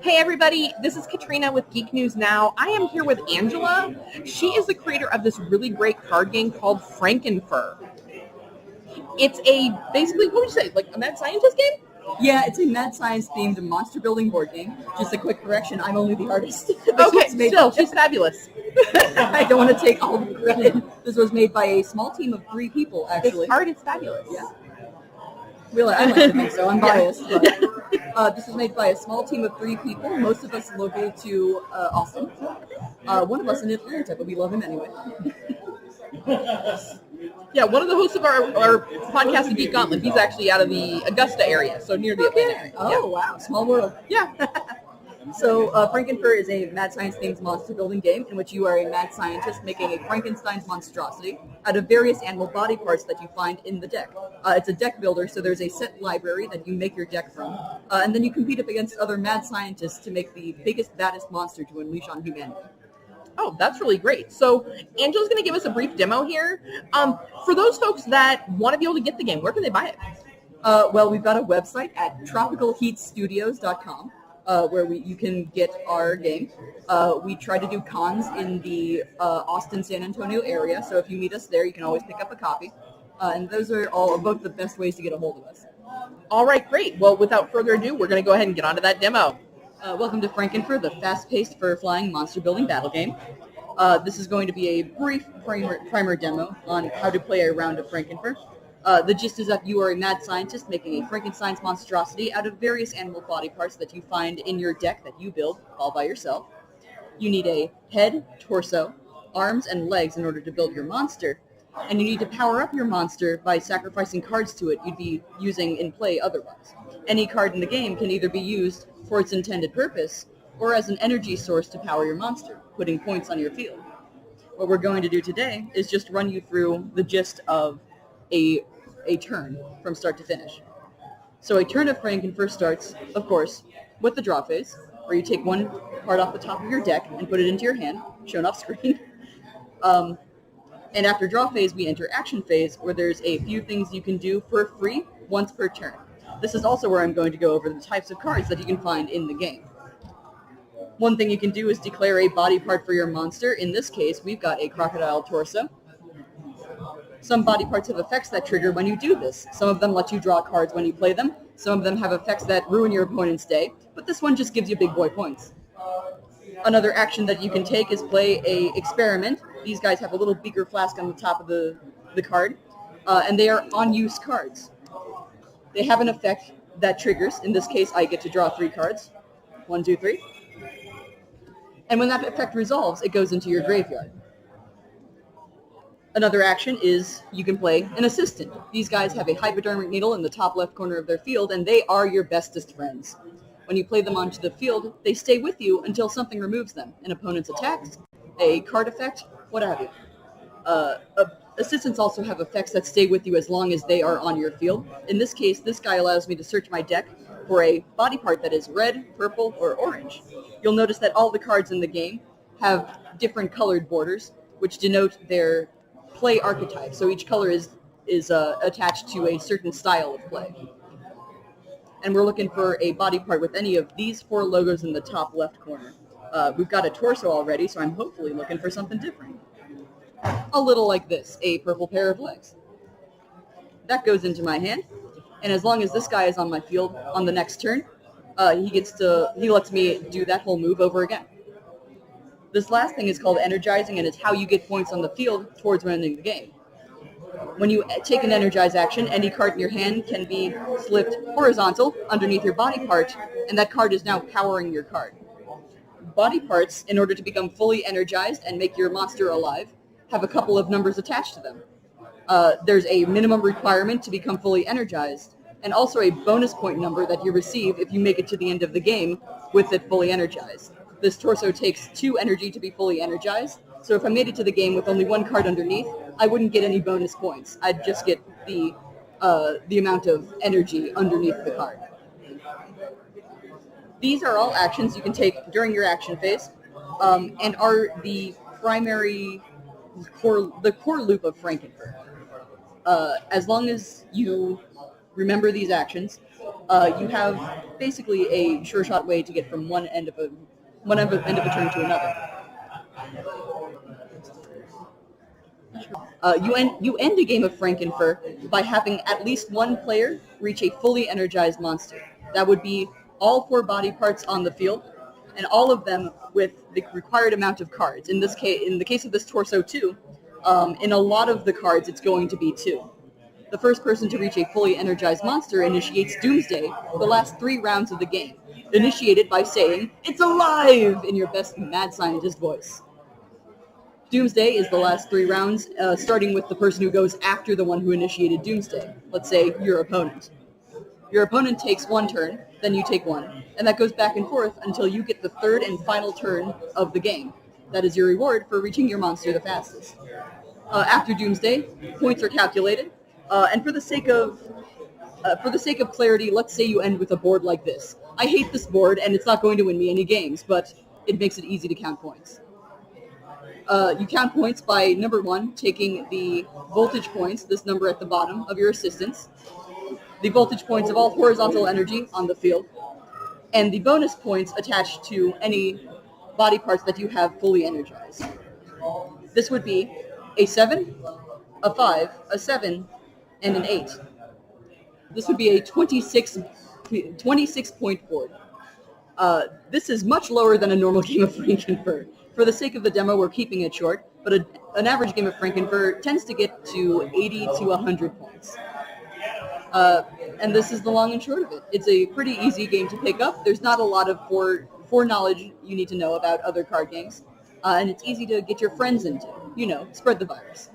Hey everybody, this is Katrina with Geek News Now. I am here with Angela. She is the creator of this really great card game called Frankenfur. It's basically, what would you say, like a mad scientist game? Yeah, it's a mad science themed monster building board game. Just a quick correction, I'm only the artist. Okay, still, she's fabulous. I don't want to take all the credit. This was made by a small team of 3 people, actually. This art is fabulous. Yeah. Really, I like to think so. I'm biased. But, this was made by a small team of 3 people, most of us local to Austin. One of us in Atlanta, but we love him anyway. Yeah, one of the hosts of our podcast, The Geek Gauntlet, he's actually out of the Augusta area, so near the Atlanta area. Oh, wow. Small world. Yeah. So, Frankenfur is a mad science-themed monster building game in which you are a mad scientist making a Frankenstein's monstrosity out of various animal body parts that you find in the deck. It's a deck builder, so there's a set library that you make your deck from, and then you compete up against other mad scientists to make the biggest, baddest monster to unleash on humanity. Oh, that's really great. So Angela's going to give us a brief demo here. For those folks that want to be able to get the game, where can they buy it? Well, we've got a website at tropicalheatstudios.com. Where you can get our game. We try to do cons in the Austin, San Antonio area, so if you meet us there, you can always pick up a copy. And those are all both the best ways to get a hold of us. All right, great. Well, without further ado, we're going to go ahead and get on to that demo. Welcome to Frankenfur, the fast-paced fur-flying monster-building battle game. This is going to be a brief primer demo on how to play a round of Frankenfur. The gist is that you are a mad scientist making a Frankenstein's monstrosity out of various animal body parts that you find in your deck that you build all by yourself. You need a head, torso, arms, and legs in order to build your monster, and you need to power up your monster by sacrificing cards to it you'd be using in play otherwise. Any card in the game can either be used for its intended purpose or as an energy source to power your monster, putting points on your field. What we're going to do today is just run you through the gist of a turn from start to finish. So a turn of Frankenfur starts, of course, with the draw phase, where you take one card off the top of your deck and put it into your hand, shown off screen. And after draw phase, we enter action phase, where there's a few things you can do for free once per turn. This is also where I'm going to go over the types of cards that you can find in the game. One thing you can do is declare a body part for your monster. In this case, we've got a crocodile torso. Some body parts have effects that trigger when you do this. Some of them let you draw cards when you play them. Some of them have effects that ruin your opponent's day, but this one just gives you big boy points. Another action that you can take is play a experiment. These guys have a little beaker flask on the top of the card, and they are on-use cards. They have an effect that triggers. In this case, I get to draw 3 cards. 1, 2, 3. And when that effect resolves, it goes into your graveyard. Another action is you can play an assistant. These guys have a hypodermic needle in the top left corner of their field, and they are your bestest friends. When you play them onto the field, they stay with you until something removes them. An opponent's attacks, a card effect, what have you. Assistants also have effects that stay with you as long as they are on your field. In this case, this guy allows me to search my deck for a body part that is red, purple, or orange. You'll notice that all the cards in the game have different colored borders, which denote their play archetype. So each color is attached to a certain style of play. And we're looking for a body part with any of these 4 logos in the top left corner. We've got a torso already, so I'm hopefully looking for something different. A little like this, a purple pair of legs. That goes into my hand, and as long as this guy is on my field on the next turn, he lets me do that whole move over again. This last thing is called energizing, and it's how you get points on the field towards winning the game. When you take an energize action, any card in your hand can be flipped horizontal underneath your body part, and that card is now powering your card. Body parts, in order to become fully energized and make your monster alive, have a couple of numbers attached to them. There's a minimum requirement to become fully energized, and also a bonus point number that you receive if you make it to the end of the game with it fully energized. This torso takes 2 energy to be fully energized, so if I made it to the game with only 1 card underneath, I wouldn't get any bonus points. I'd just get the amount of energy underneath the card. These are all actions you can take during your action phase, and are the primary core loop of Frankenfur. As long as you remember these actions, You have basically a sure shot way to get from one end of a turn to another. You end a game of Frankenfur by having at least one player reach a fully energized monster. That would be all 4 body parts on the field, and all of them with the required amount of cards. In the case of this torso 2, in a lot of the cards, it's going to be 2. The first person to reach a fully energized monster initiates Doomsday for the last 3 rounds of the game, initiated by saying, "It's alive!" in your best mad scientist voice. Doomsday is the last 3 rounds, starting with the person who goes after the one who initiated Doomsday. Let's say your opponent. Your opponent takes 1 turn, then you take 1, and that goes back and forth until you get the 3rd and final turn of the game. That is your reward for reaching your monster the fastest. After Doomsday, points are calculated, and for the sake of clarity, let's say you end with a board like this. I hate this board, and it's not going to win me any games, but it makes it easy to count points. You count points by, number 1, taking the voltage points, this number at the bottom, of your assistants, the voltage points of all horizontal energy on the field, and the bonus points attached to any body parts that you have fully energized. This would be a 7, a 5, a 7, and an 8. This would be a 26-point board. This is much lower than a normal game of Frankenfur. For the sake of the demo, we're keeping it short, but an average game of Frankenfur tends to get to 80 to 100 points. And this is the long and short of it. It's a pretty easy game to pick up. There's not a lot of foreknowledge you need to know about other card games, and it's easy to get your friends into. Spread the virus.